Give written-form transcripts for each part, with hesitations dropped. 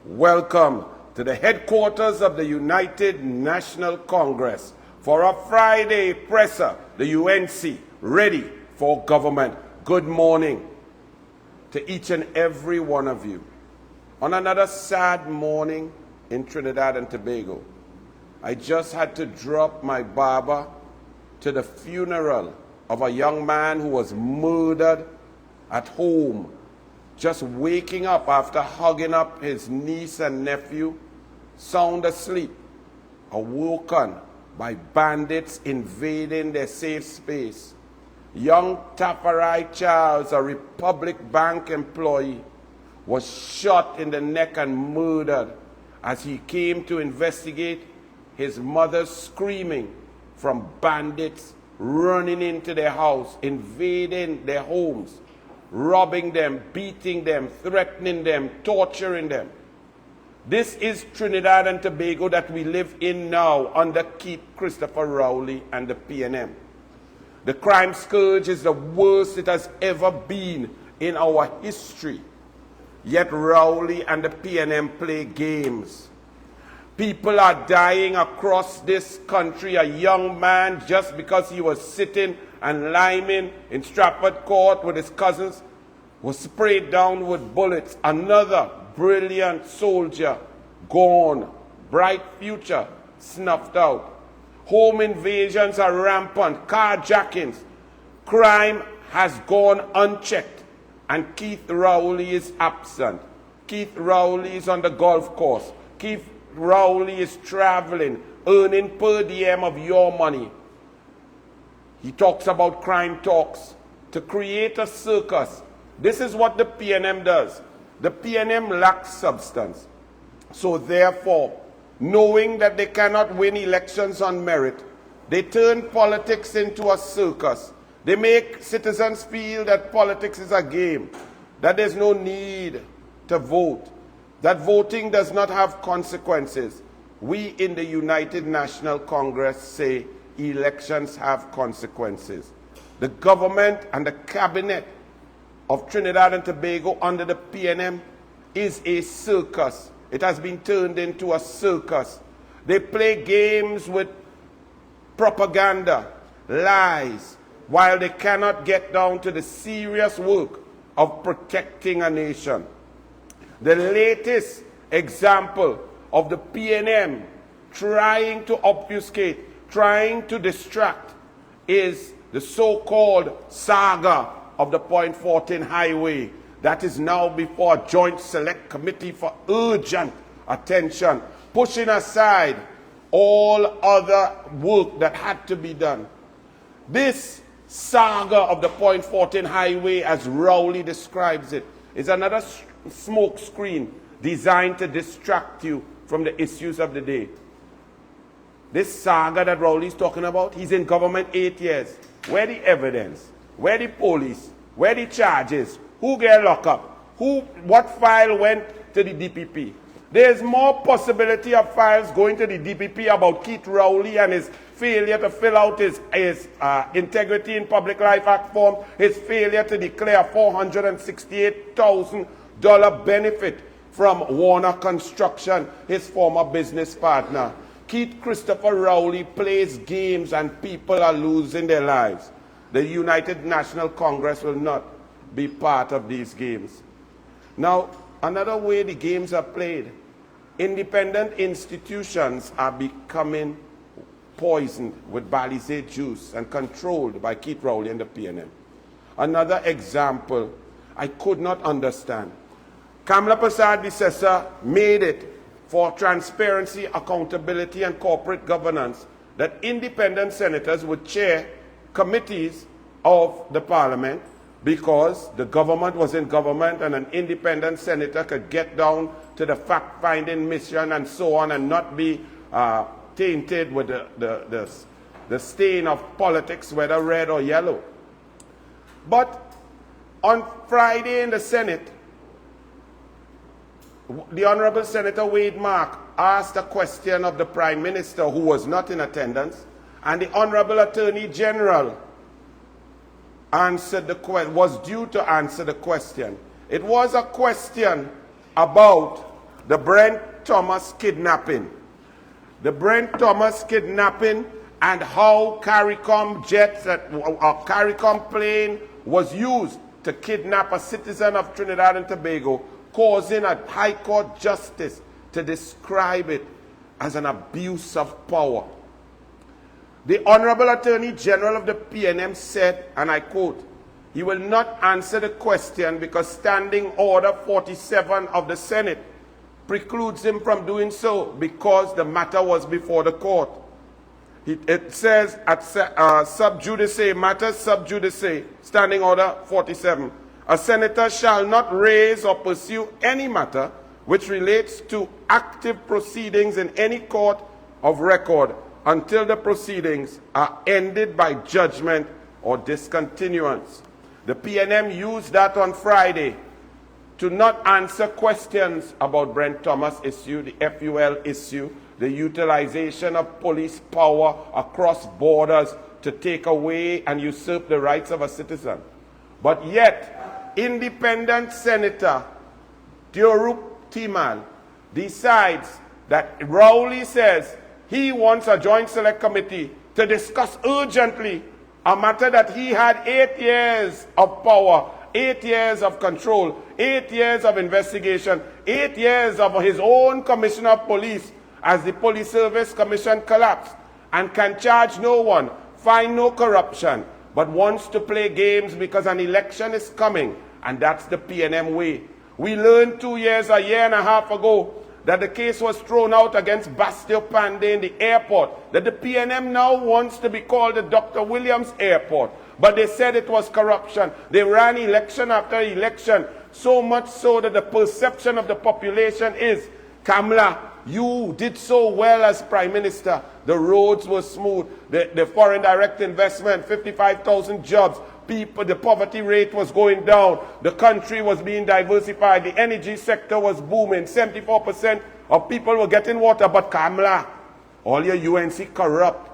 Welcome to the headquarters of the United National Congress for a Friday presser, the UNC, ready for government. Good morning to each and every one of you. On another sad morning in Trinidad and Tobago, I just had to drop my barber to the funeral of a young man who was murdered at home, just waking up after hugging up his niece and nephew, sound asleep, awoken by bandits invading their safe space. Young Taparai Charles, a Republic Bank employee, was shot in the neck and murdered as he came to investigate his mother screaming from bandits running into their house, invading their homes, robbing them, beating them, threatening them, torturing them. This is Trinidad and Tobago that we live in now under Keith Christopher Rowley and the PNM. The crime scourge is the worst it has ever been in our history. Yet Rowley and the PNM play games. People are dying across this country. A young man, just because he was sitting and liming in Stratford Court with his cousins, was sprayed down with bullets. Another brilliant soldier gone. Bright future snuffed out. Home invasions are rampant. Carjackings. Crime has gone unchecked. And Keith Rowley is absent. Keith Rowley is on the golf course. Keith Rowley is traveling, earning per diem of your money. He talks about crime talks to create a circus. This is what the PNM does. The PNM lacks substance. So therefore, knowing that they cannot win elections on merit, they turn politics into a circus. They make citizens feel that politics is a game, that there's no need to vote, that voting does not have consequences. We in the United National Congress say elections have consequences. The government and the cabinet of Trinidad and Tobago under the PNM is a circus. It has been turned into a circus. They play games with propaganda, lies, while they cannot get down to the serious work of protecting a nation. The latest example of the PNM trying to obfuscate, trying to distract, is the so-called saga of the Point 14 highway that is now before a joint select committee for urgent attention, pushing aside all other work that had to be done. This saga of the Point 14 highway, as Rowley describes it, is another smoke screen designed to distract you from the issues of the day. This saga that Rowley is talking about, he's in government 8 years. Where the evidence? Where the police? Where the charges? Who get locked up? What file went to the DPP? There's more possibility of files going to the DPP about Keith Rowley and his failure to fill out his Integrity in Public Life Act form, his failure to declare $468,000 benefit from Warner Construction, his former business partner. Keith Christopher Rowley plays games and people are losing their lives. The United National Congress will not be part of these games. Now, another way the games are played, independent institutions are becoming poisoned with Balizé juice and controlled by Keith Rowley and the PNM. Another example I could not understand. Kamla Prasad Visesa made it for transparency, accountability, and corporate governance that independent senators would chair committees of the parliament because the government was in government and an independent senator could get down to the fact-finding mission and so on and not be tainted with the stain of politics, whether red or yellow. But on Friday in the Senate, the Honorable Senator Wade Mark asked a question of the Prime Minister, who was not in attendance, and the Honorable Attorney General was due to answer the question. It was a question about the Brent Thomas kidnapping. The Brent Thomas kidnapping and how CARICOM jets, a CARICOM plane was used to kidnap a citizen of Trinidad and Tobago, causing a High Court justice to describe it as an abuse of power. The Honorable Attorney General of the PNM said, and I quote, he will not answer the question because Standing Order 47 of the Senate precludes him from doing so because the matter was before the court. It says at sub judice, matters sub judice, Standing Order 47, a senator shall not raise or pursue any matter which relates to active proceedings in any court of record until the proceedings are ended by judgment or discontinuance. The PNM used that on Friday to not answer questions about Brent Thomas issue, the FUL issue, the utilization of police power across borders to take away and usurp the rights of a citizen. But yet, independent Senator Diorup Timal decides that Rowley says he wants a joint select committee to discuss urgently a matter that he had 8 years of power, 8 years of control, 8 years of investigation, 8 years of his own commissioner of police as the Police Service Commission collapsed, and can charge no one, find no corruption, but wants to play games because an election is coming, and that's the PNM way. We learned 2 years, a year and a half ago, that the case was thrown out against Bastille Pandey in the airport, that the PNM now wants to be called the Dr. Williams Airport. But they said it was corruption. They ran election after election, so much so that the perception of the population is, Kamala, you did so well as Prime Minister. The roads were smooth. The foreign direct investment, 55,000 jobs. People, the poverty rate was going down. The country was being diversified. The energy sector was booming. 74% of people were getting water. But Kamala, all your UNC corrupt.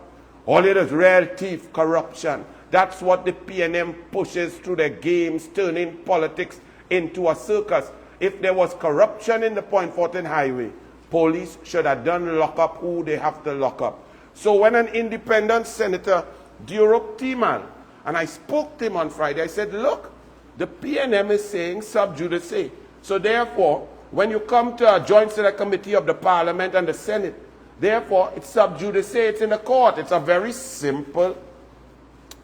All your real thief corruption. That's what the PNM pushes through their games, turning politics into a circus. If there was corruption in the Point Fortin Highway, police should have done lock up who they have to lock up. So when an independent Senator, Diorup Timal, and I spoke to him on Friday, I said, look, the PNM is saying sub judice. So therefore, when you come to a joint select committee of the Parliament and the Senate, therefore, it's sub judice, it's in the court. It's a very simple,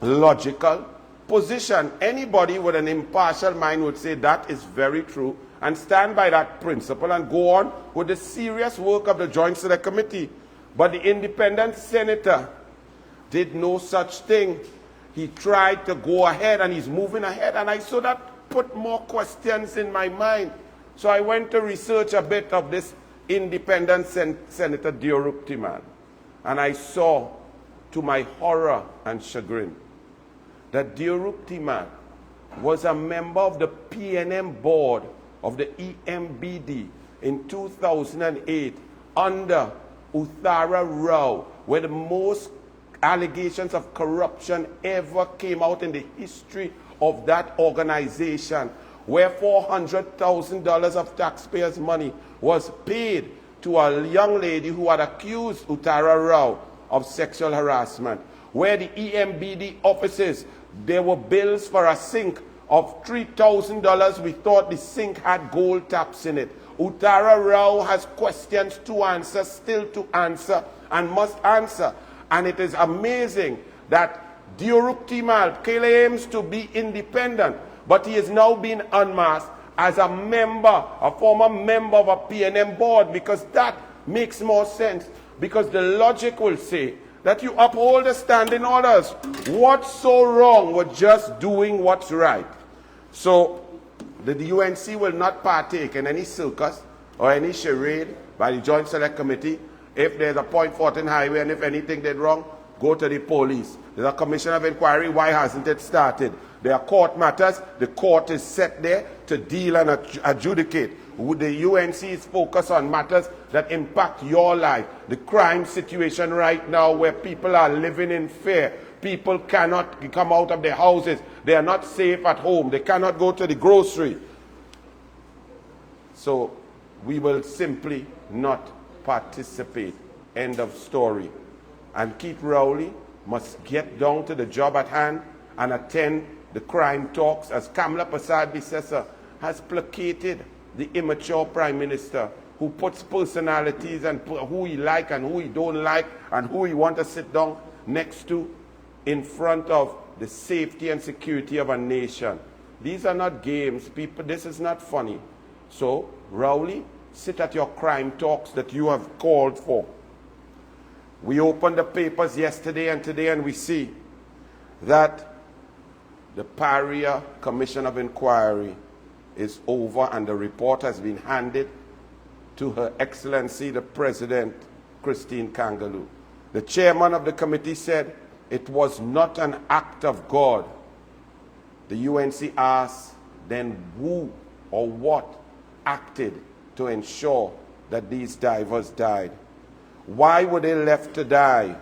logical position. Anybody with an impartial mind would say that is very true and stand by that principle and go on with the serious work of the Joint Select Committee. But the independent senator did no such thing. He tried to go ahead, and he's moving ahead, and I saw that put more questions in my mind. So I went to research a bit of this independent Senator Diorup Timal, and I saw, to my horror and chagrin, that Diorup Timal was a member of the PNM board of the EMBD in 2008 under Uthara Rao, where the most allegations of corruption ever came out in the history of that organization, where $400,000 of taxpayers' money was paid to a young lady who had accused Uthara Rao of sexual harassment, where the EMBD offices, there were bills for a sink of $3,000. We thought the sink had gold taps in it. Uthara Rao has questions to answer, still to answer, and must answer. And it is amazing that Diorup Timal claims to be independent, but he is now being unmasked as a member, a former member of a PNM board, because that makes more sense. Because the logic will say that you uphold the standing orders. What's so wrong with just doing what's right? So the UNC will not partake in any circus or any charade by the Joint Select Committee. If there's a Point Fortin Highway and if anything did wrong, go to the police. There's a commission of inquiry. Why hasn't it started? There are court matters. The court is set there to deal and adjudicate. The UNC is focused on matters that impact your life. The crime situation right now where people are living in fear. People cannot come out of their houses. They are not safe at home. They cannot go to the grocery. So we will simply not participate. End of story. And Keith Rowley must get down to the job at hand and attend the crime talks, as Kamala Persad-Bissessar has placated the immature Prime Minister who puts personalities and who he like and who he don't like and who he want to sit down next to in front of the safety and security of a nation. These are not games, people. This is not funny. So, Rowley, sit at your crime talks that you have called for. We opened the papers yesterday and today and we see that the Paria Commission of Inquiry is over and the report has been handed to Her Excellency the President, Christine Kangaloo. The chairman of the committee said it was not an act of God. The UNC asked, then who or what acted to ensure that these divers died? Why were they left to die?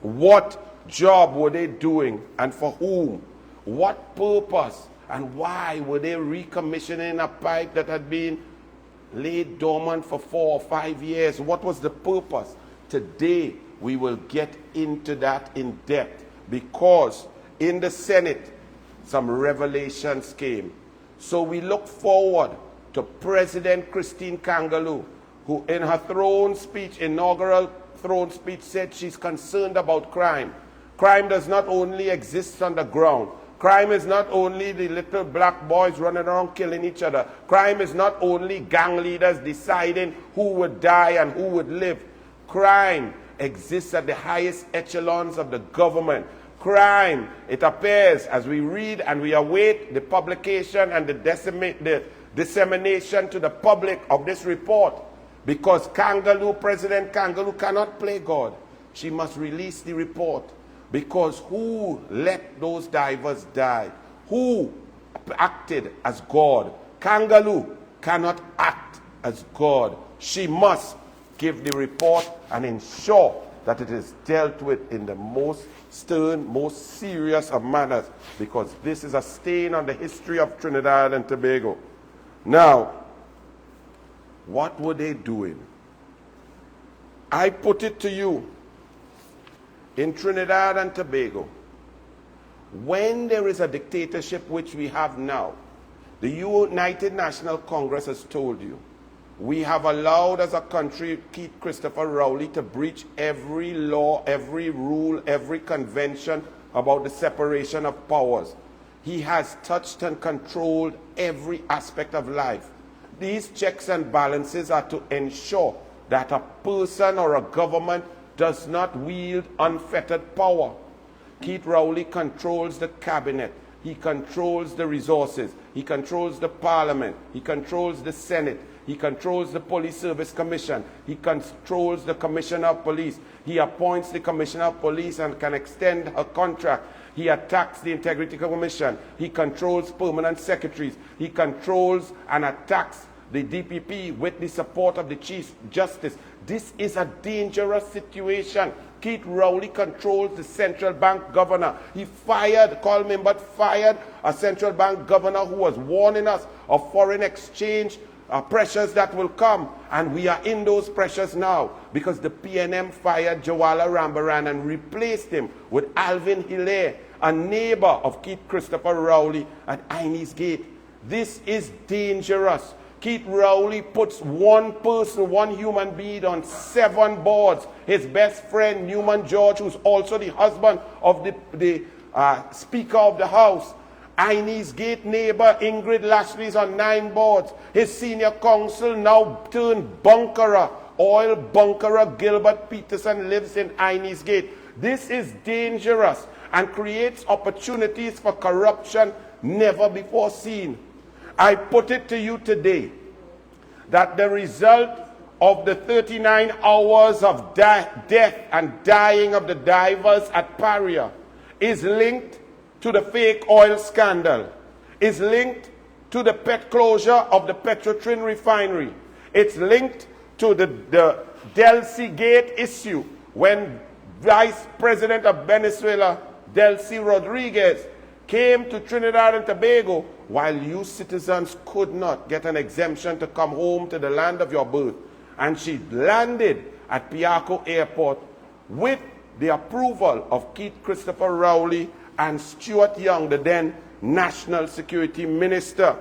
What job were they doing and for whom? What purpose? And why were they recommissioning a pipe that had been laid dormant for 4 or 5 years? What was the purpose? Today, we will get into that in depth because in the Senate, some revelations came. So we look forward to President Christine Kangaloo, who in her throne speech, inaugural throne speech, said she's concerned about crime. Crime does not only exist on the ground. Crime is not only the little black boys running around killing each other. Crime is not only gang leaders deciding who would die and who would live. Crime exists at the highest echelons of the government. Crime, it appears, as we read and we await the publication and the dissemination to the public of this report, because President Kangaloo cannot play God. She must release the report. Because who let those divers die? Who acted as God? Kangaloo cannot act as God. She must give the report and ensure that it is dealt with in the most stern, most serious of manners, because this is a stain on the history of Trinidad and Tobago. Now, what were they doing? I put it to you, in Trinidad and Tobago, when there is a dictatorship which we have now, the United National Congress has told you, we have allowed as a country Keith Christopher Rowley to breach every law, every rule, every convention about the separation of powers. He has touched and controlled every aspect of life. These checks and balances are to ensure that a person or a government does not wield unfettered power. Keith Rowley controls the cabinet. He controls the resources. He controls the parliament. He controls the Senate. He controls the Police Service Commission. He controls the Commissioner of Police. He appoints the Commissioner of Police and can extend her contract. He attacks the Integrity Commission. He controls permanent secretaries. He controls and attacks the DPP with the support of the Chief Justice. This is a dangerous situation. Keith Rowley controls the central bank governor. He fired, called him, but fired a central bank governor who was warning us of foreign exchange pressures that will come. And we are in those pressures now because the PNM fired Jawala Rambaran and replaced him with Alvin Hilaire, a neighbor of Keith Christopher Rowley at Inez Gate. This is dangerous. Keith Rowley puts one person, one human being on 7 boards. His best friend, Newman George, who's also the husband of the Speaker of the House. Inez Gate neighbor Ingrid Lashley is on 9 boards. His senior counsel, now turned bunkerer, oil bunkerer Gilbert Peterson, lives in Inez Gate. This is dangerous and creates opportunities for corruption never before seen. I put it to you today that the result of the 39 hours of death and dying of the divers at Paria is linked to the fake oil scandal, is linked to the closure of the Petrotrin refinery. It's linked to the Delcy Gate issue when Vice President of Venezuela, Delcy Rodriguez, came to Trinidad and Tobago while you citizens could not get an exemption to come home to the land of your birth. And she landed at Piarco Airport with the approval of Keith Christopher Rowley and Stuart Young, the then National Security Minister.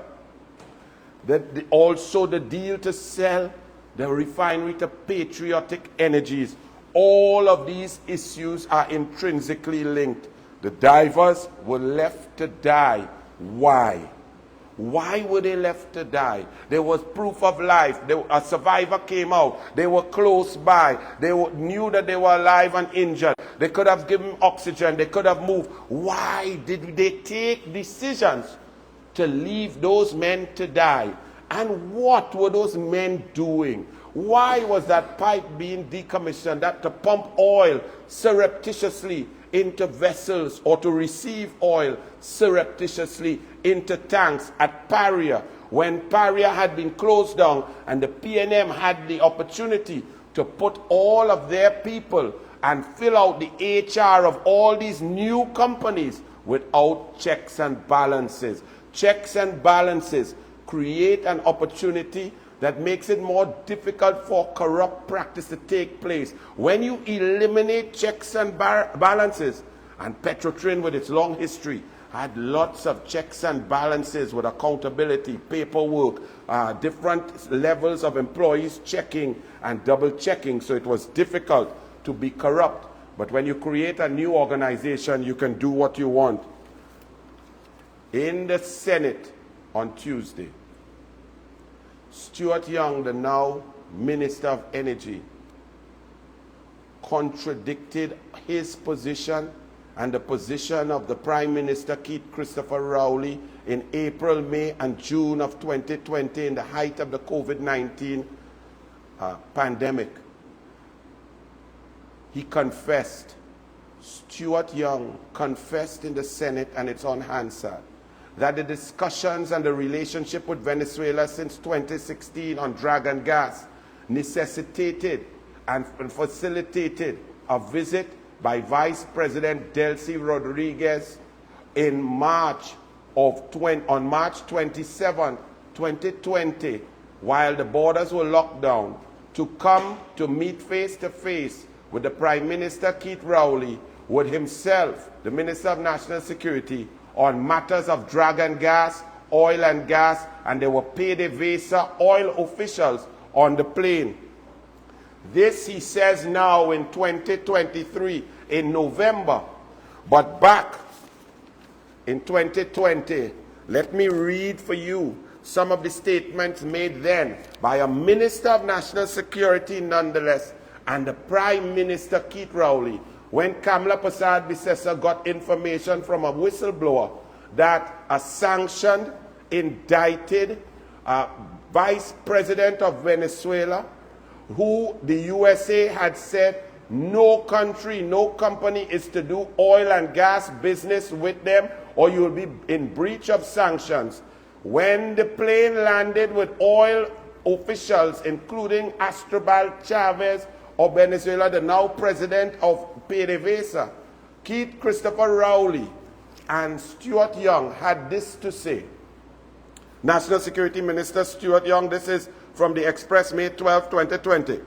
Also the deal to sell the refinery to Patriotic Energies. All of these issues are intrinsically linked. The divers were left to die. Why? Why were they left to die? There was proof of life. A survivor came out. They were close by. They knew that they were alive and injured. They could have given oxygen. They could have moved. Why did they take decisions to leave those men to die? And what were those men doing? Why was that pipe being decommissioned, that to pump oil surreptitiously into vessels or to receive oil surreptitiously into tanks at Paria, when Paria had been closed down and the PNM had the opportunity to put all of their people and fill out the HR of all these new companies without checks and balances. Checks and balances create an opportunity that makes it more difficult for corrupt practice to take place. When you eliminate checks and balances, and Petrotrin with its long history had lots of checks and balances with accountability, paperwork, different levels of employees checking and double checking, so it was difficult to be corrupt. But when you create a new organization, you can do what you want. In the Senate on Tuesday, Stuart Young, the now Minister of Energy, contradicted his position and the position of the Prime Minister Keith Christopher Rowley in April, May, and June of 2020 in the height of the COVID-19 pandemic. He confessed, Stuart Young confessed in the Senate, and it's on Hansard, that the discussions and the relationship with Venezuela since 2016 on dragon gas necessitated and facilitated a visit by Vice President Delcy Rodriguez on March 27, 2020, while the borders were locked down, to come to meet face-to-face with the Prime Minister Keith Rowley, with himself, the Minister of National Security, on matters of dragon gas, oil and gas, and there were PDVSA oil officials on the plane. This, he says now in 2023, in November. But back in 2020, let me read for you some of the statements made then by a Minister of National Security nonetheless, and the Prime Minister Keith Rowley, when Kamla Persad-Bissessar got information from a whistleblower that a sanctioned, indicted Vice President of Venezuela, who the USA had said no country, no company is to do oil and gas business with them or you will be in breach of sanctions. When the plane landed with oil officials, including Astrobal Chavez of Venezuela, the now president of PDVSA, Keith Christopher Rowley and Stuart Young had this to say. National Security Minister Stuart Young, this is from the Express, May 12, 2020,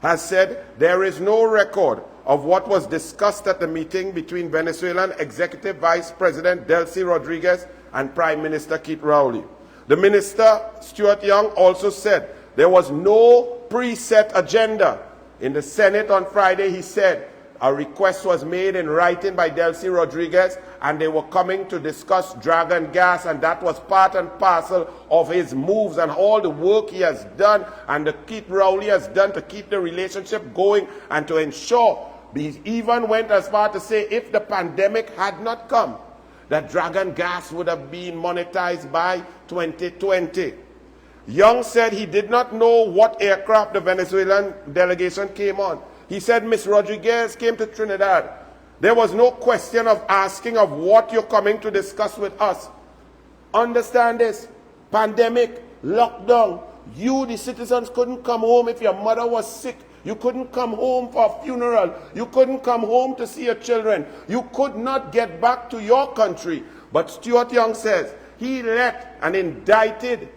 has said there is no record of what was discussed at the meeting between Venezuelan Executive Vice President Delcy Rodriguez and Prime Minister Keith Rowley. The Minister, Stuart Young, also said there was no preset agenda. In the Senate on Friday, he said a request was made in writing by Delcy Rodriguez, and they were coming to discuss dragon gas, and that was part and parcel of his moves and all the work he has done and the Keith Rowley has done to keep the relationship going and to ensure. He even went as far to say if the pandemic had not come, that dragon gas would have been monetized by 2020. Young said he did not know what aircraft the Venezuelan delegation came on. He said Ms. Rodriguez came to Trinidad. There was no question of asking of what you're coming to discuss with us. Understand this. Pandemic, lockdown. You, the citizens, couldn't come home if your mother was sick. You couldn't come home for a funeral. You couldn't come home to see your children. You could not get back to your country. But Stuart Young says he let an indicted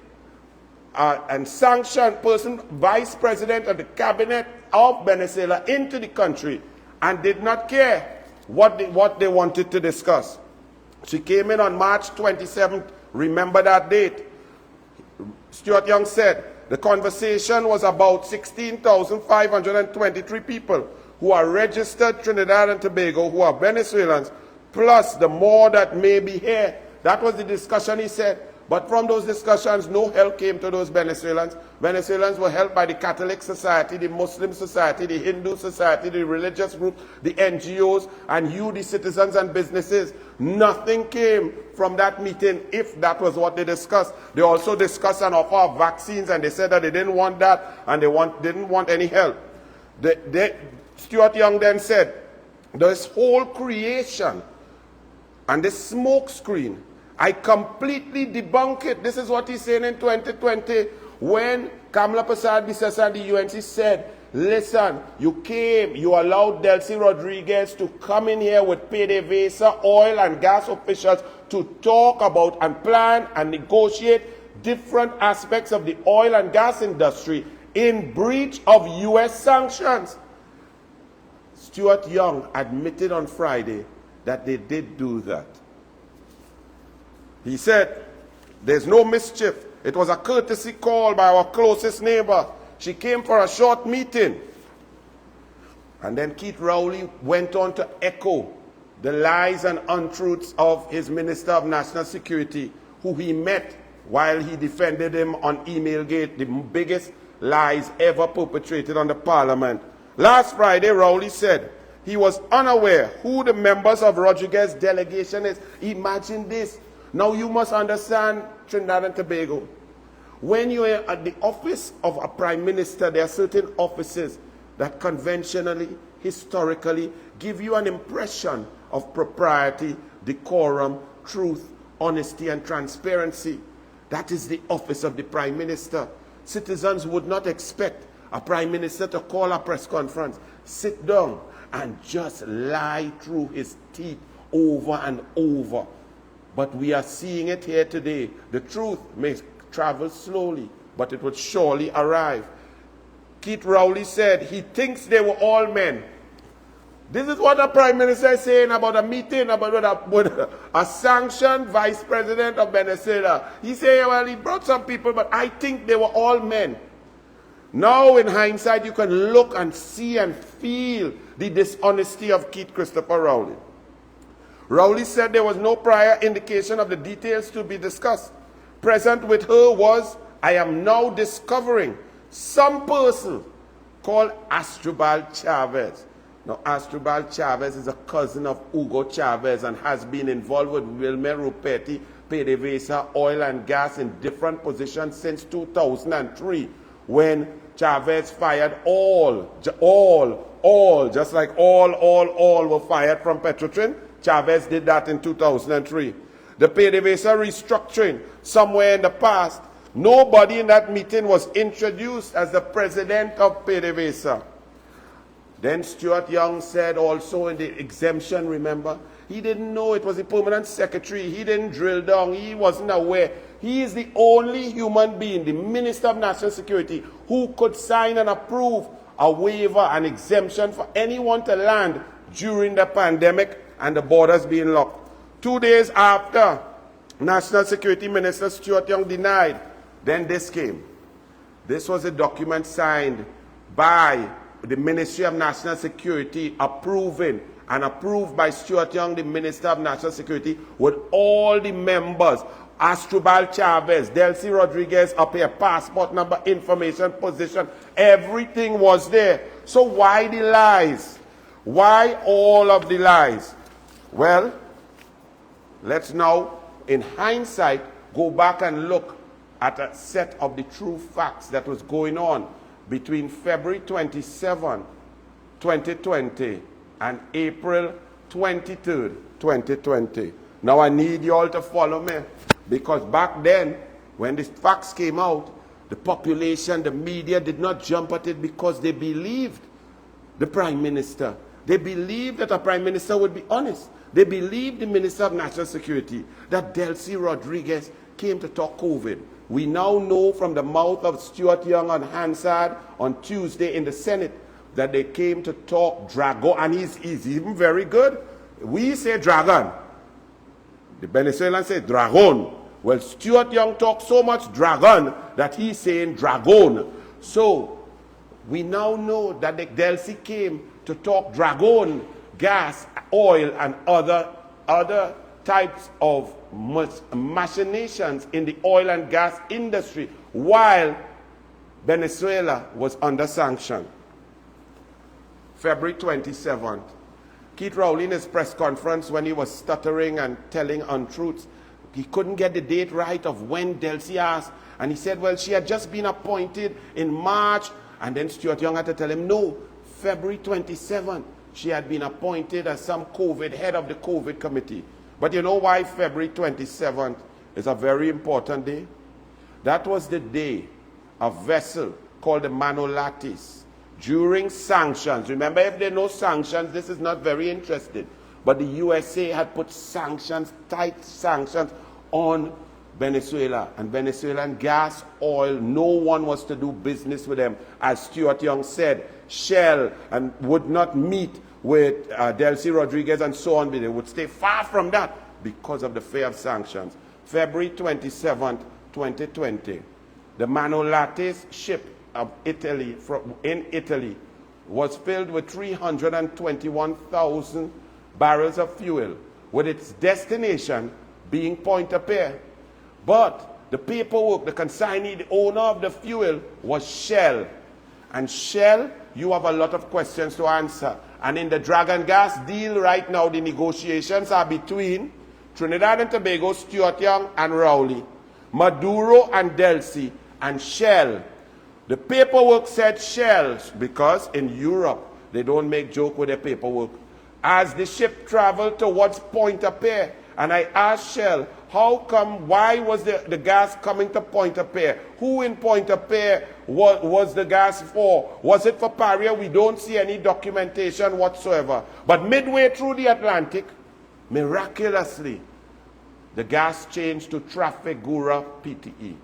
and sanctioned person, vice president of the cabinet of Venezuela, into the country and did not care what they wanted to discuss. She came in on March 27th. Remember that date. Stuart Young said the conversation was about 16,523 people who are registered Trinidad and Tobago, who are Venezuelans, plus the more that may be here. That was the discussion, he said. But from those discussions, no help came to those Venezuelans. Venezuelans were helped by the Catholic Society, the Muslim Society, the Hindu Society, the religious group, the NGOs, and you, the citizens and businesses. Nothing came from that meeting, if that was what they discussed. They also discussed an offer of vaccines, and they said that they didn't want that, and they didn't want any help. Stuart Young then said, this whole creation and this smoke screen, I completely debunk it. This is what he's saying in 2020 when Kamala Persad-Bissessar and the UNC said, listen, you allowed Delcy Rodriguez to come in here with PDVSA oil and gas officials to talk about and plan and negotiate different aspects of the oil and gas industry in breach of U.S. sanctions. Stuart Young admitted on Friday that they did do that. He said, there's no mischief. It was a courtesy call by our closest neighbor. She came for a short meeting. And then Keith Rowley went on to echo the lies and untruths of his Minister of National Security, who he met while he defended him on Emailgate, the biggest lies ever perpetrated on the Parliament. Last Friday, Rowley said he was unaware who the members of Rodriguez's delegation is. Imagine this. Now you must understand Trinidad and Tobago. When you are at the office of a prime minister, there are certain offices that conventionally, historically, give you an impression of propriety, decorum, truth, honesty, and transparency. That is the office of the prime minister. Citizens would not expect a prime minister to call a press conference, sit down, and just lie through his teeth over and over. But we are seeing it here today. The truth may travel slowly, but it would surely arrive. Keith Rowley said he thinks they were all men. This is what the Prime Minister is saying about a meeting with a sanctioned vice president of Venezuela. He said, well, he brought some people, but I think they were all men. Now, in hindsight, you can look and see and feel the dishonesty of Keith Christopher Rowley. Rowley said there was no prior indication of the details to be discussed. Present with her was, I am now discovering, some person called Astrobal Chavez. Now, Astrobal Chavez is a cousin of Hugo Chavez and has been involved with Wilmer Rupetti, PDVSA, oil and gas in different positions since 2003, when Chavez fired all, just like all were fired from Petrotrin. Chavez did that in 2003. The PDVSA restructuring somewhere in the past, nobody in that meeting was introduced as the president of PDVSA. Then Stuart Young said also in the exemption, remember, he didn't know it was the permanent secretary. He didn't drill down. He wasn't aware. He is the only human being, the Minister of National Security, who could sign and approve a waiver, an exemption for anyone to land during the pandemic and the borders being locked. 2 days after National Security Minister Stuart Young denied, then this came. This was a document signed by the Ministry of National Security, approving and approved by Stuart Young, the Minister of National Security, with all the members, Astrobal Chavez, Delcy Rodriguez up here, passport number, information, position, everything was there. So why the lies? Why all of the lies? Well, let's now, in hindsight, go back and look at a set of the true facts that was going on between February 27, 2020 and April 23rd, 2020. Now I need you all to follow me, because back then, when the facts came out, the population, the media did not jump at it because they believed the Prime Minister. They believed that a Prime Minister would be honest. They believe the Minister of National Security that Delcy Rodriguez came to talk COVID. We now know from the mouth of Stuart Young and Hansard on Tuesday in the Senate that they came to talk dragon, and he's even very good. We say dragon. The Venezuelans say dragon. Well, Stuart Young talks so much dragon that he's saying dragon. So we now know that the Delcy came to talk dragon, gas, oil, and other types of machinations in the oil and gas industry while Venezuela was under sanction. February 27th, Keith Rowley in his press conference, when he was stuttering and telling untruths, he couldn't get the date right of when Delcy asked, and he said, well, she had just been appointed in March, and then Stuart Young had to tell him, no, February 27th, she had been appointed as some head of the COVID committee. But you know why February 27th is a very important day? That was the day a vessel called the Manolatis, during sanctions. Remember, if there are no sanctions, this is not very interesting. But the USA had put sanctions, tight sanctions on Venezuela. And Venezuelan gas, oil, no one was to do business with them. As Stuart Young said, Shell and would not meet with Delcy Rodriguez and so on. They would stay far from that because of the fear of sanctions. February 27th, 2020, the Manolatis ship of Italy, in Italy, was filled with 321,000 barrels of fuel, with its destination being Pointe-à-Pierre. But the paperwork, the consignee, the owner of the fuel was Shell. And Shell, you have a lot of questions to answer. And in the Dragon Gas deal right now, the negotiations are between Trinidad and Tobago, Stuart Young and Rowley, Maduro and Delcy, and Shell. The paperwork said Shell, because in Europe, they don't make joke with their paperwork. As the ship traveled towards Pointe-à-Pierre, and I asked Shell, how come, why was the gas coming to Pointe-à-Pierre? Who in Pointe-à-Pierre was the gas for? Was it for Paria? We don't see any documentation whatsoever. But midway through the Atlantic, miraculously, the gas changed to Trafigura PTE.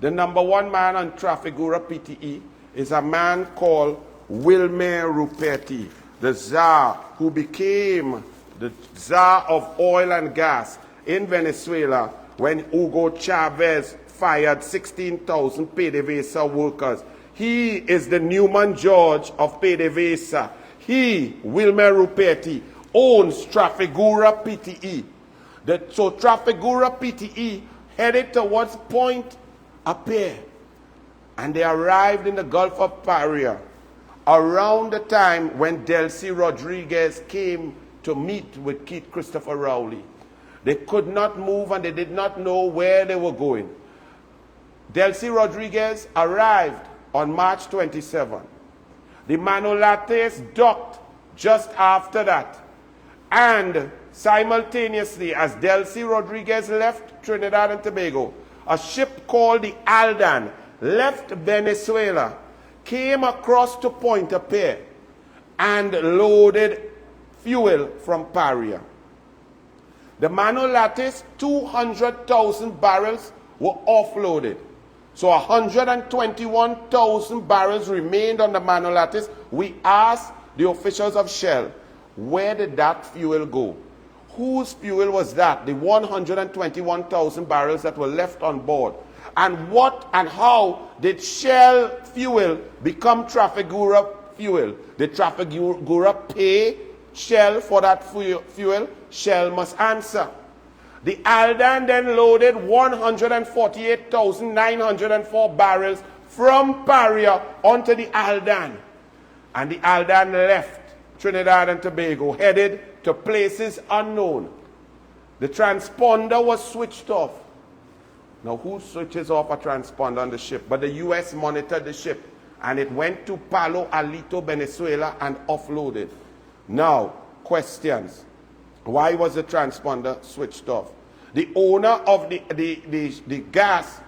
The number one man on Trafigura PTE is a man called Wilmer Ruperti, the Tsar who became the Tsar of oil and gas in Venezuela when Hugo Chavez fired 16,000 PDVSA workers. He is the Newman George of PDVSA. He, Wilmer Ruperti, owns Trafigura PTE. So Trafigura PTE headed towards Pointe-à-Pierre, and they arrived in the Gulf of Paria around the time when Delcy Rodriguez came to meet with Keith Christopher Rowley. They could not move and they did not know where they were going. Delcy Rodriguez arrived on March 27. The Manolates docked just after that. And simultaneously, as Delcy Rodriguez left Trinidad and Tobago, a ship called the Aldan left Venezuela, came across to Pointe-à-Pierre, and loaded fuel from Paria. The Manolates, 200,000 barrels were offloaded. So 121,000 barrels remained on the Manolates. We asked the officials of Shell, where did that fuel go? Whose fuel was that? The 121,000 barrels that were left on board. And what and how did Shell fuel become Trafigura fuel? Did Trafigura pay Shell for that fuel? Shell must answer. The Aldan then loaded 148,904 barrels from Paria onto the Aldan. And the Aldan left Trinidad and Tobago, headed to places unknown. The transponder was switched off. Now, who switches off a transponder on the ship? But the U.S. monitored the ship, and it went to Palo Alto, Venezuela, and offloaded. Now, questions. Why was the transponder switched off? The owner of the gas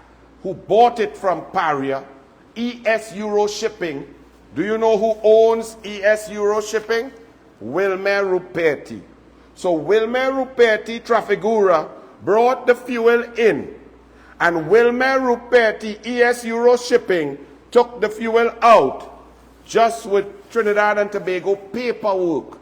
who bought it from Paria, ES Euro Shipping. Do you know who owns ES Euro Shipping? Wilmer Ruperti. So Wilmer Ruperti Trafigura brought the fuel in, and Wilmer Ruperti ES Euro Shipping took the fuel out, just with Trinidad and Tobago paperwork.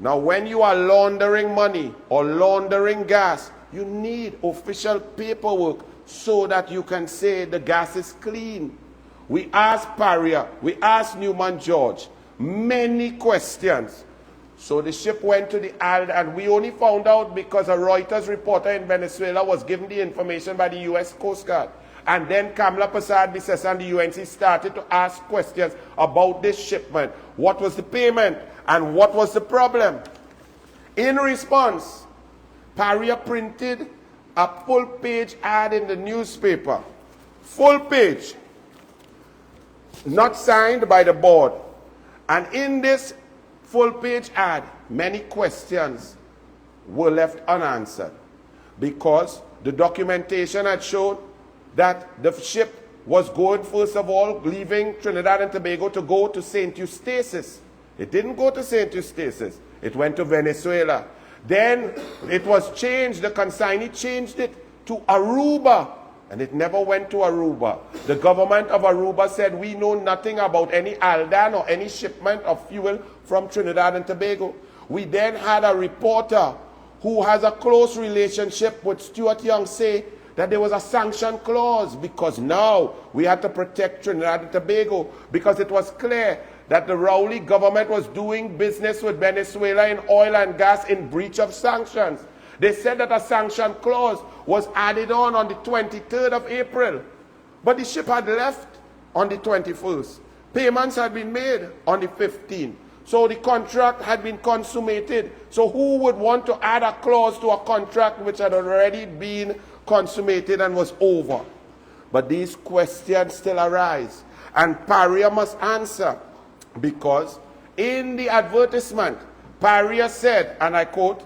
Now, when you are laundering money or laundering gas, you need official paperwork so that you can say the gas is clean. We asked Paria, we asked Newman George many questions. So the ship went to the island, and we only found out because a Reuters reporter in Venezuela was given the information by the U.S. Coast Guard. And then Kamla Prasad Bisesa and the UNC started to ask questions about this shipment. What was the payment and what was the problem? In response, Paria printed a full-page ad in the newspaper. Full page. Not signed by the board. And in this full-page ad, many questions were left unanswered because the documentation had shown that the ship was going, first of all, leaving Trinidad and Tobago to go to St. Eustatius. It didn't go to St. Eustatius. It went to Venezuela. Then it was changed, the consignee changed it to Aruba, and it never went to Aruba. The government of Aruba said, we know nothing about any Aldan or any shipment of fuel from Trinidad and Tobago. We then had a reporter who has a close relationship with Stuart Young say that there was a sanction clause because now we had to protect Trinidad and Tobago because it was clear that the Rowley government was doing business with Venezuela in oil and gas in breach of sanctions. They said that a sanction clause was added on the 23rd of April. But the ship had left on the 21st. Payments had been made on the 15th. So the contract had been consummated. So who would want to add a clause to a contract which had already been consummated and was over? But these questions still arise. And Paria must answer because in the advertisement, Paria said, and I quote,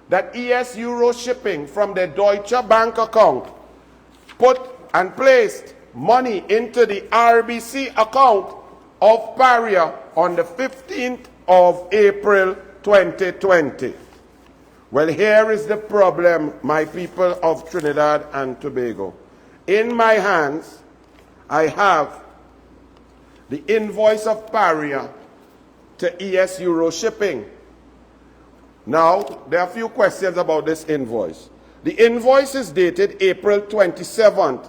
that ES Euro Shipping from the Deutsche Bank account put and placed money into the RBC account of Paria on the 15th of April 2020. Well, here is the problem, my people of Trinidad and Tobago. In my hands, I have the invoice of Paria to ES Euro Shipping. Now, there are a few questions about this invoice. The invoice is dated April 27th,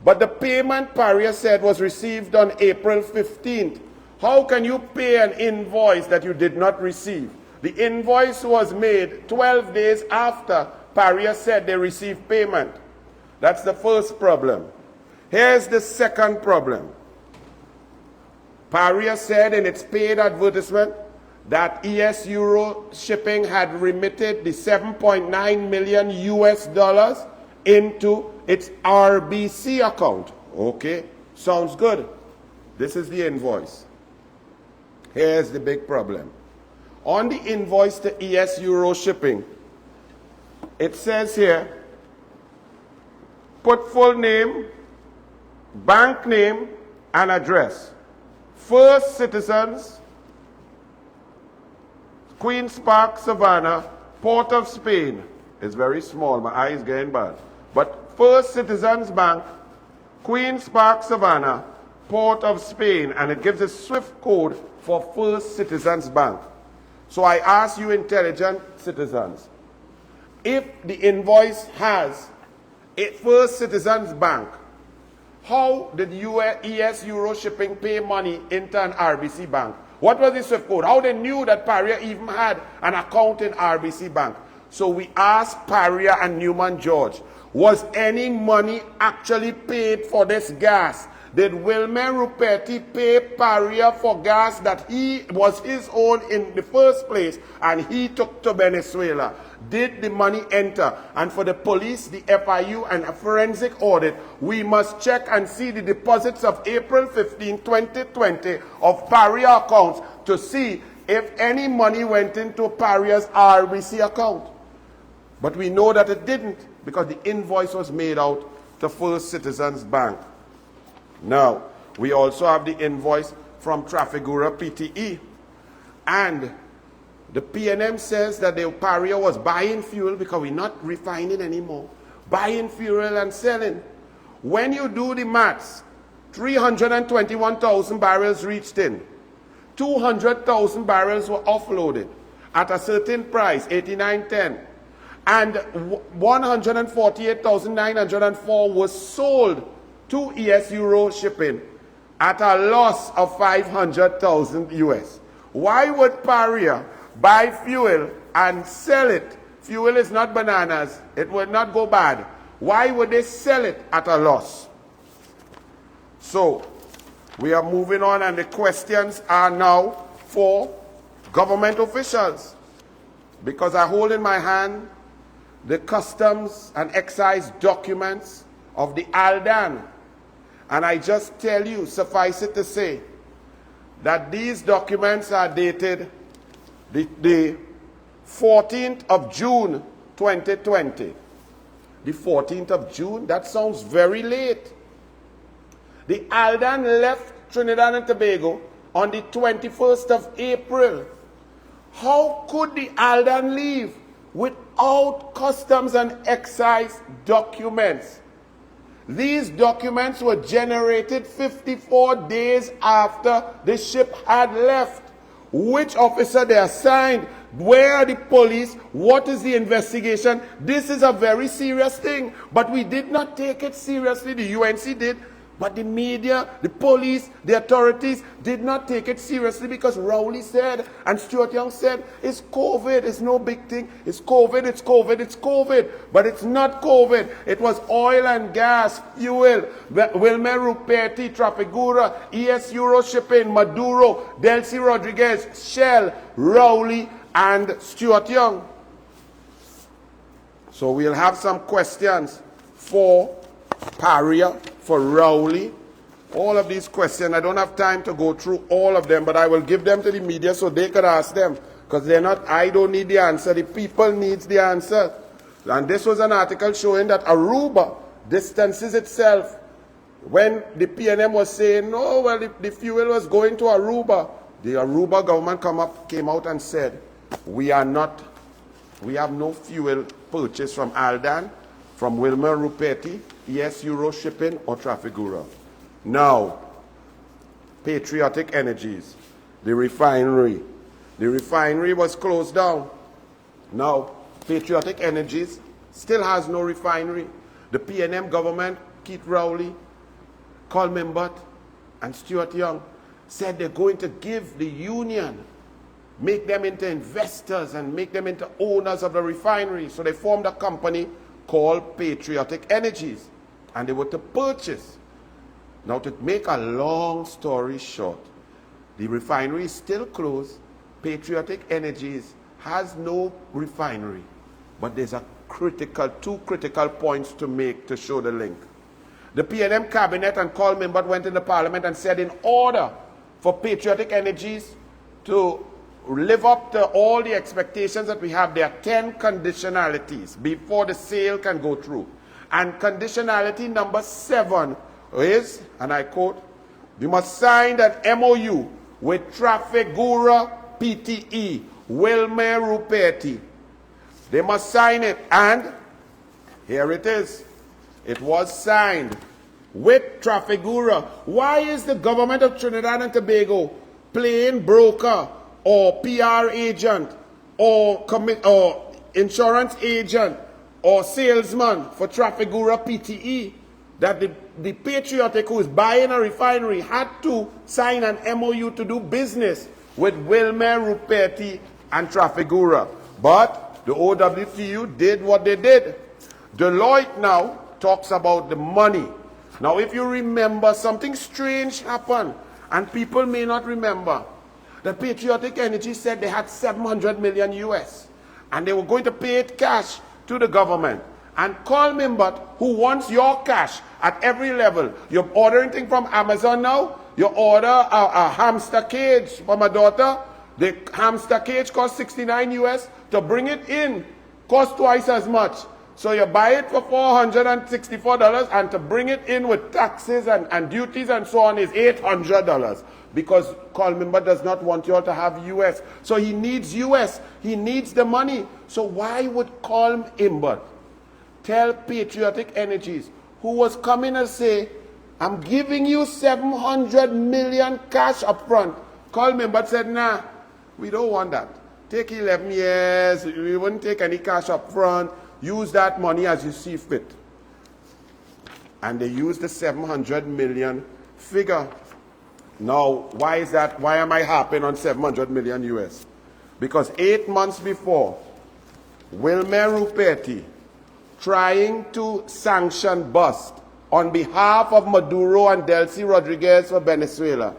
but the payment Paria said was received on April 15th. How can you pay an invoice that you did not receive? The invoice was made 12 days after Paria said they received payment. That's the first problem. Here's the second problem. Paria said in its paid advertisement that ES Euro Shipping had remitted the $7.9 million US into its RBC account. Okay, sounds good. This is the invoice. Here's the big problem. On the invoice to ES Euro Shipping, it says here, put full name, bank name, and address. First Citizens, Queen's Park, Savannah, Port of Spain. It's very small, my eye is getting bad. But First Citizens Bank, Queen's Park, Savannah, Port of Spain, and it gives a SWIFT code for First Citizens Bank. So I ask you intelligent citizens, if the invoice has a First Citizens Bank, how did ES Euro Shipping pay money into an RBC bank? What was the SWIFT code? How they knew that Paria even had an account in RBC Bank? So we asked Paria and Newman George, was any money actually paid for this gas? Did Wilmer Ruperti pay Paria for gas that he was his own in the first place and he took to Venezuela? Did the money enter? And for the police, the FIU, and a forensic audit, we must check and see the deposits of April 15, 2020 of Paria accounts to see if any money went into Paria's RBC account. But we know that it didn't because the invoice was made out to First Citizens Bank. Now, we also have the invoice from Trafigura PTE. And The PNM says that the Paria was buying fuel because we're not refining anymore. Buying fuel and selling. When you do the maths, 321,000 barrels reached in. 200,000 barrels were offloaded at a certain price, 89.10. And 148,904 was sold to ES Euro Shipping at a loss of 500,000 US. Why would Paria buy fuel and sell it? Fuel is not bananas. It would not go bad. Why would they sell it at a loss? So, we are moving on, and the questions are now for government officials. Because I hold in my hand the customs and excise documents of the Aldan. And I just tell you, suffice it to say, that these documents are dated the 14th of June, 2020. The 14th of June? That sounds very late. The Aldan left Trinidad and Tobago on the 21st of April. How could the Aldan leave without customs and excise documents? These documents were generated 54 days after the ship had left. Which officer they assigned? Where are the police? What is the investigation? This is a very serious thing. But we did not take it seriously. The UNC did. But the media, the police, the authorities did not take it seriously because Rowley said and Stuart Young said, it's COVID, it's no big thing. It's COVID, it's COVID, it's COVID. But it's not COVID. It was oil and gas, fuel, Wilmer Ruperti, Trafigura, ES Euro Shipping, Maduro, Delcy Rodriguez, Shell, Rowley, and Stuart Young. So we'll have some questions for Paria, for Rowley. All of these questions, I don't have time to go through all of them, but I will give them to the media so they can ask them. Because they're not, I don't need the answer, the people needs the answer. And this was an article showing that Aruba distances itself. When the PNM was saying, no, well, the fuel was going to Aruba, the Aruba government came out and said, we have no fuel purchased from Aldan, from Wilmer Ruperti, ES Euro Shipping, or Trafigura. Now, Patriotic Energies, the refinery. The refinery was closed down. Now, Patriotic Energies still has no refinery. The PNM government, Keith Rowley, Colm Imbot, and Stuart Young said they're going to give the union, make them into investors and make them into owners of the refinery. So they formed a company called Patriotic Energies, and they were to purchase. Now, to make a long story short, the refinery is still closed. Patriotic Energies has no refinery, but there's two critical points to make to show the link. The PNM cabinet and Colm Imbot went into Parliament and said, in order for Patriotic Energies to live up to all the expectations that we have, there are 10 conditionalities before the sale can go through. And conditionality number 7 is, and I quote, we must sign an MOU with Trafigura PTE, Wilmer Ruperti. They must sign it, and here it is. It was signed with Trafigura. Why is the government of Trinidad and Tobago playing broker or PR agent or insurance agent or salesman for Trafigura PTE? That the Patriotic, who is buying a refinery, had to sign an MOU to do business with Wilmer Ruperti and Trafigura. But the OWTU did what they did. Deloitte now talks about the money. Now, if you remember, something strange happened, and people may not remember. The Patriotic Energy said they had 700 million US, and they were going to pay it cash to the government. And Colm Imbot, who wants your cash at every level. You're ordering things from Amazon now. You order a hamster cage for my daughter. The hamster cage costs 69 US. To bring it in, costs twice as much. So you buy it for $464, and to bring it in with taxes and duties and so on is $800, because Colmimba does not want you all to have US. So he needs US. He needs the money. So why would Colmimba tell Patriotic Energies, who was coming and say, I'm giving you 700 million cash up front? Colmimba said, nah, we don't want that. Take 11 years. We wouldn't take any cash up front. Use that money as you see fit. And they used the 700 million figure. Now, why is that? Why am I harping on 700 million US? Because 8 months before, Wilmer Ruperti, trying to sanction bust on behalf of Maduro and Delcy Rodriguez for Venezuela,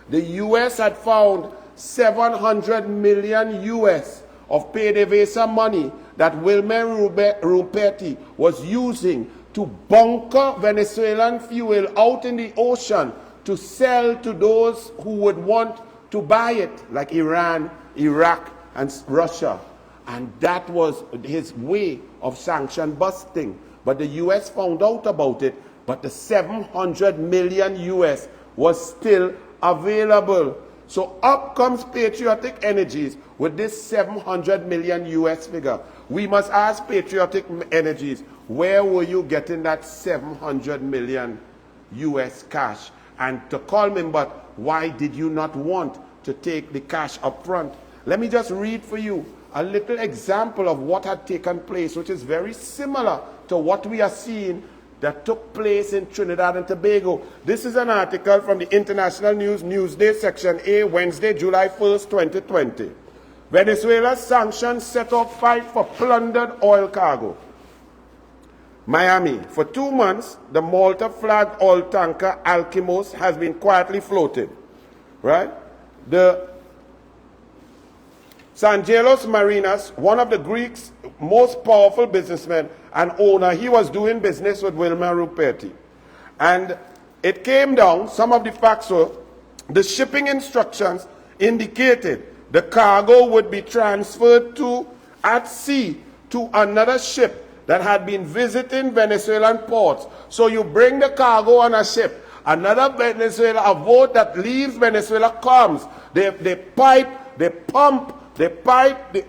the US had found 700 million US of PDVSA money that Wilmer Ruperti was using to bunker Venezuelan fuel out in the ocean to sell to those who would want to buy it, like Iran, Iraq, and Russia. And that was his way of sanction busting. But the US found out about it, but the 700 million US was still available. So up comes Patriotic Energies with this 700 million US figure. We must ask Patriotic Energies, where were you getting that 700 million US cash? And to Colmimba, why did you not want to take the cash up front? Let me just read for you a little example of what had taken place, which is very similar to what we are seeing that took place in Trinidad and Tobago. This is an article from the International News Newsday, Section A, Wednesday, July 1st, 2020. Venezuela's sanctions set off fight for plundered oil cargo. Miami. For 2 months, the Malta-flagged oil tanker Alkimos has been quietly floated. Right? The Sangelos Marinas, one of the Greeks' most powerful businessmen and owner, he was doing business with Wilmer Ruperti. And it came down, some of the facts were, the shipping instructions indicated the cargo would be transferred at sea to another ship that had been visiting Venezuelan ports. So you bring the cargo on a ship, another a boat that leaves Venezuela comes, they pipe the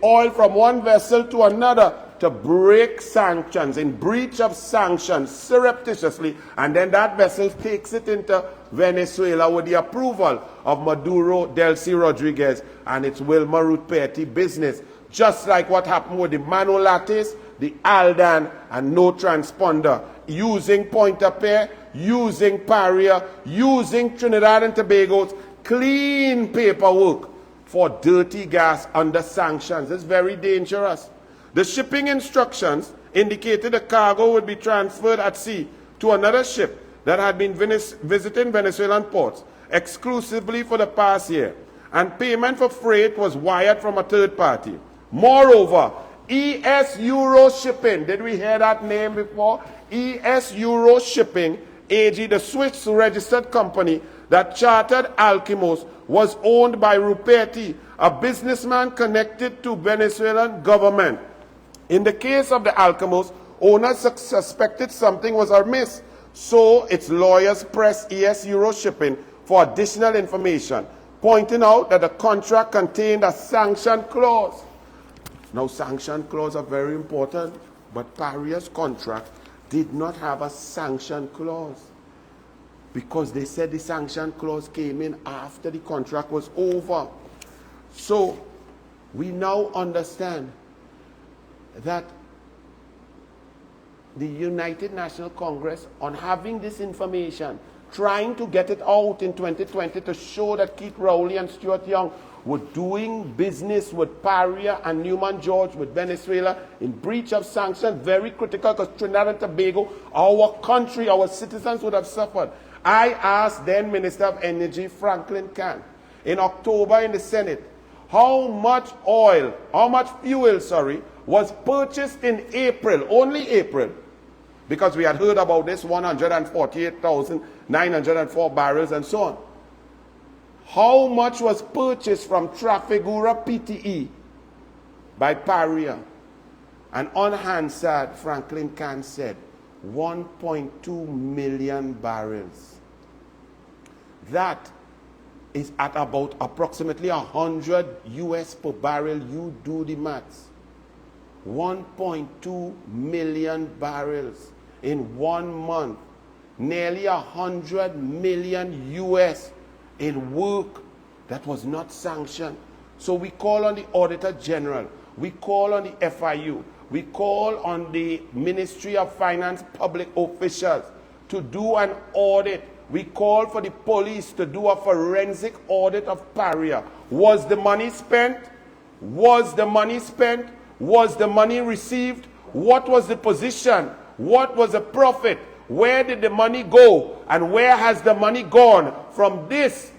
oil from one vessel to another to break sanctions, in breach of sanctions, surreptitiously, and then that vessel takes it into Venezuela with the approval of Maduro, Delcy Rodriguez, and its Wilmer Ruperti business. Just like what happened with the Manolates, the Aldan, and no transponder, using Pointe-à-Pitre, using Paria, using Trinidad and Tobago's clean paperwork for dirty gas under sanctions. It's very dangerous. The shipping instructions indicated the cargo would be transferred at sea to another ship that had been visiting Venezuelan ports exclusively for the past year, and payment for freight was wired from a third party. Moreover, ES Euro Shipping, did we hear that name before? ES Euro Shipping AG, the Swiss registered company that chartered Alkimos, was owned by Ruperti, a businessman connected to Venezuelan government. In the case of the Alkimos, owners suspected something was amiss, so its lawyers pressed ES Euro Shipping for additional information, pointing out that the contract contained a sanction clause. Now, sanction clauses are very important, but Paria's contract did not have a sanction clause, because they said the sanction clause came in after the contract was over. So we now understand that the United National Congress, on having this information, trying to get it out in 2020 to show that Keith Rowley and Stuart Young were doing business with Paria and Newman George with Venezuela in breach of sanctions, very critical, because Trinidad and Tobago, our country, our citizens would have suffered. I asked then Minister of Energy Franklin Kahn in October in the Senate, how much fuel, was purchased in April, only April, because we had heard about this 148,904 barrels and so on. How much was purchased from Trafigura PTE by Paria? And on Hansard, Franklin Kahn said 1.2 million barrels. That is at about approximately 100 US per barrel. You do the maths. 1.2 million barrels in 1 month. Nearly 100 million US in work that was not sanctioned. So we call on the Auditor General, we call on the FIU, we call on the Ministry of Finance public officials to do an audit. We call for the police to do a forensic audit of Paria. Was the money spent? Was the money spent? Was the money received? What was the position? What was the profit? Where did the money go? And where has the money gone? From this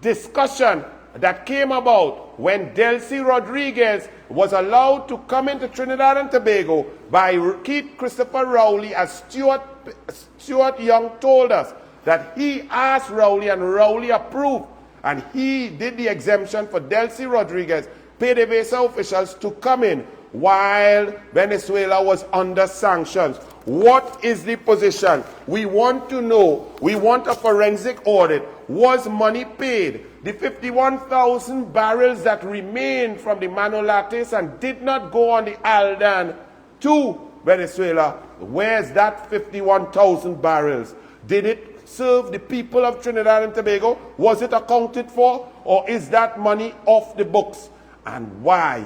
discussion that came about when Delcy Rodriguez was allowed to come into Trinidad and Tobago by Keith Christopher Rowley, as Stuart Young told us, that he asked Rowley and Rowley approved, and he did the exemption for Delcy Rodriguez, PDVSA officials to come in while Venezuela was under sanctions. What is the position? We want to know. We want a forensic audit. Was money paid? The 51,000 barrels that remained from the Manolates and did not go on the Aldan to Venezuela, where's that 51,000 barrels? Did it serve the people of Trinidad and Tobago? Was it accounted for? Or is that money off the books? And why?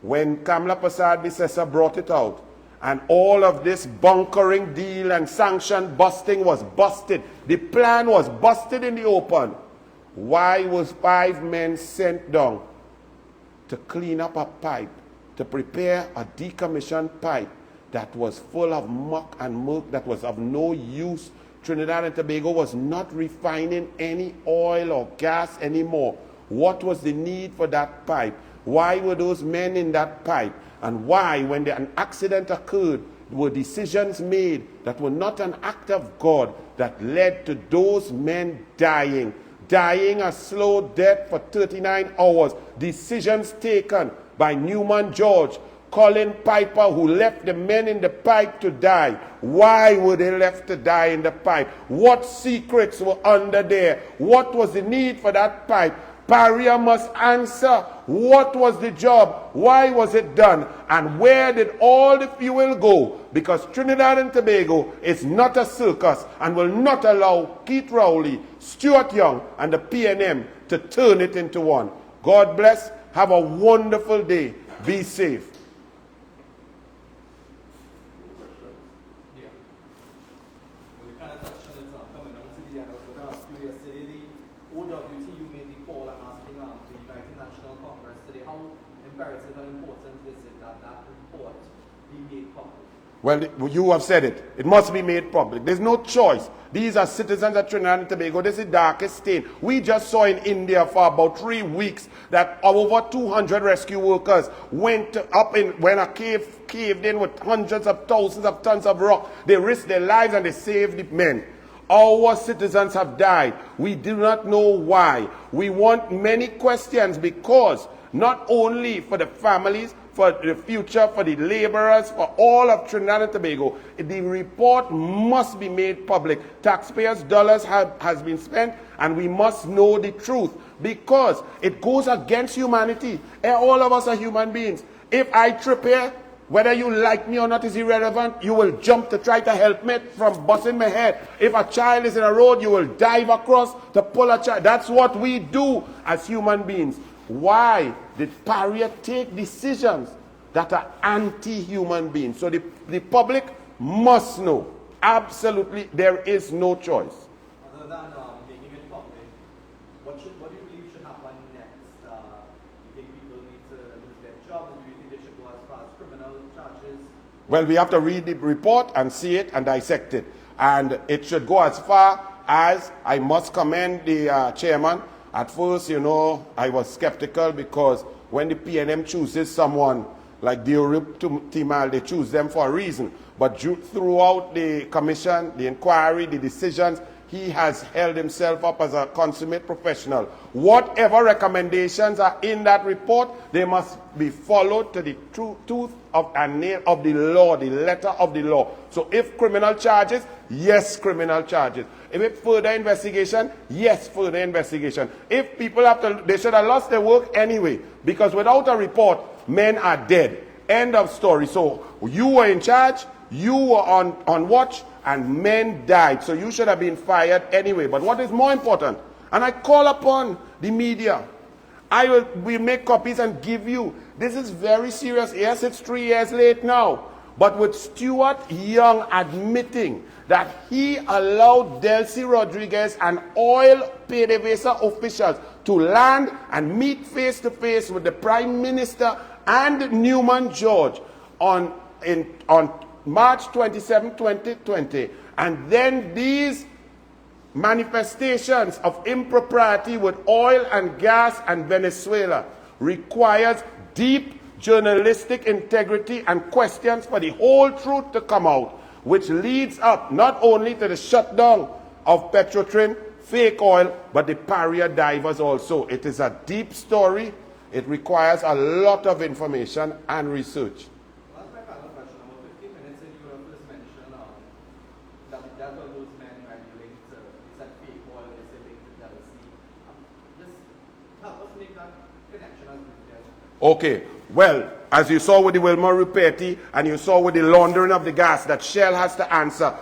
When Kamla Prasad Bissessa brought it out, and all of this bunkering deal and sanction busting was busted, the plan was busted in the open, why was 5 men sent down to clean up a pipe, to prepare a decommissioned pipe that was full of muck and murk, that was of no use? Trinidad and Tobago was not refining any oil or gas anymore. What was the need for that pipe? Why were those men in that pipe? And why, when an accident occurred, were decisions made that were not an act of God that led to those men dying a slow death for 39 hours? Decisions taken by Newman George, Colin Piper, who left the men in the pipe to die. Why were they left to die in the pipe? What secrets were under there? What was the need for that pipe? Paria must answer. What was the job? Why was it done? And where did all the fuel go? Because Trinidad and Tobago is not a circus and will not allow Keith Rowley, Stuart Young, and the PNM to turn it into one. God bless. Have a wonderful day. Be safe. Well, you have said it. It must be made public. There's no choice. These are citizens of Trinidad and Tobago. This is the darkest stain. We just saw in India for about 3 weeks that over 200 rescue workers went up in, when a cave caved in with hundreds of thousands of tons of rock. They risked their lives and they saved the men. Our citizens have died. We do not know why. We want many questions, because not only for the families, for the future, for the laborers, for all of Trinidad and Tobago, the report must be made public. Taxpayers' dollars has been spent, and we must know the truth, because it goes against humanity. All of us are human beings. If I trip here, whether you like me or not is irrelevant. You will jump to try to help me from busting my head. If a child is in a road, you will dive across to pull a child. That's what we do as human beings. Why did Paria take decisions that are anti-human beings? So the public must know. Absolutely, there is no choice. Other than making it public, what do you believe should happen next? Do you think people need to lose their jobs? Do you think they should go as far as criminal charges? Well, we have to read the report and see it and dissect it. And it should go as far as, I must commend the chairman. At first, you know, I was skeptical, because when the PNM chooses someone like Diorip Timal, they choose them for a reason. But throughout the commission, the inquiry, the decisions, he has held himself up as a consummate professional. Whatever recommendations are in that report, they must be followed to the tooth of and nail of the law, the letter of the law. So if criminal charges, yes, criminal charges. If it's further investigation, yes, further investigation. If people have to, they should have lost their work anyway, because without a report, men are dead. End of story. So you were in charge, you were on watch, and men died. So you should have been fired anyway. But what is more important, and I call upon the media, we make copies and give you. This is very serious. Yes, it's 3 years late now. But with Stuart Young admitting that he allowed Delcy Rodriguez and oil PDVSA officials to land and meet face to face with the Prime Minister and Newman George on March 27, 2020, and then these manifestations of impropriety with oil and gas and Venezuela requires deep journalistic integrity and questions for the whole truth to come out, which leads up not only to the shutdown of Petrotrin, fake oil, but the Paria divers also. It is a deep story. It requires a lot of information and research. That's my final question. About 15 minutes in, you first mentioned that all those men were linked to, they said fake oil, they said linked to Delcy. Just help us make that connection as we can. Okay, well, as you saw with the Wilmer Rupetti and you saw with the laundering of the gas that Shell has to answer.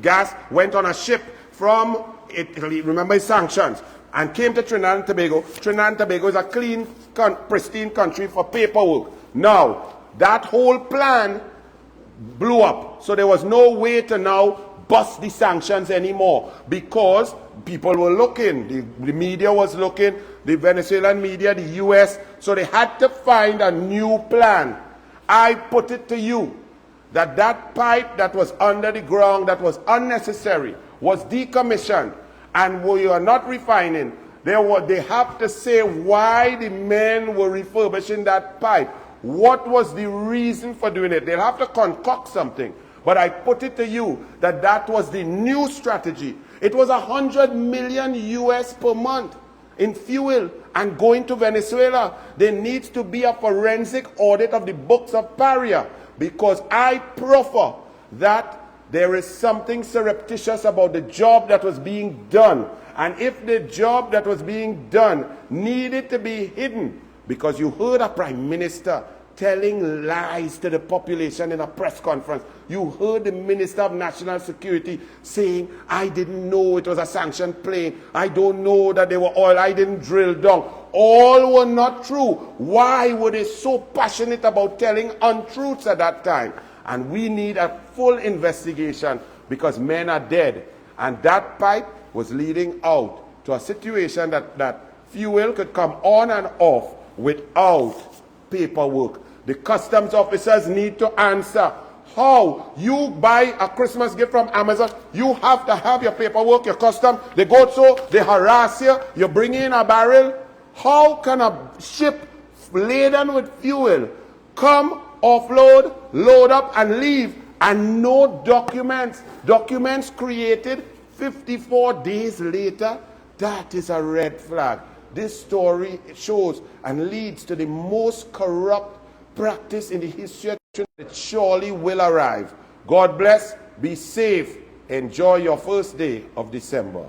Gas went on a ship from Italy, remember sanctions, and came to Trinidad and Tobago. Trinidad and Tobago is a clean, pristine country for paperwork. Now, that whole plan blew up. So there was no way to now bust the sanctions anymore because people were looking. The media was looking, the Venezuelan media, the US. So they had to find a new plan. I put it to you that that pipe that was under the ground, that was unnecessary, was decommissioned, and we are not refining. They have to say why the men were refurbishing that pipe. What was the reason for doing it? They'll have to concoct something. But I put it to you that that was the new strategy. It was 100 million US per month in fuel and going to Venezuela. There needs to be a forensic audit of the books of Paria, because I proffer that there is something surreptitious about the job that was being done. And if the job that was being done needed to be hidden, because you heard a prime minister telling lies to the population in a press conference. You heard the Minister of National Security saying, I didn't know it was a sanctioned plane. I don't know that they were oil. I didn't drill down. All were not true. Why were they so passionate about telling untruths at that time? And we need a full investigation because men are dead. And that pipe was leading out to a situation that fuel could come on and off without paperwork. The customs officers need to answer how you buy a Christmas gift from Amazon. You have to have your paperwork, your custom. They go so, they harass you. You bring in a barrel. How can a ship laden with fuel come, offload, load up, and leave, and no documents? Documents created 54 days later. That is a red flag. This story shows and leads to the most corrupt practice in the history of Trinidad. It surely will arrive. God bless. Be safe. Enjoy your first day of December.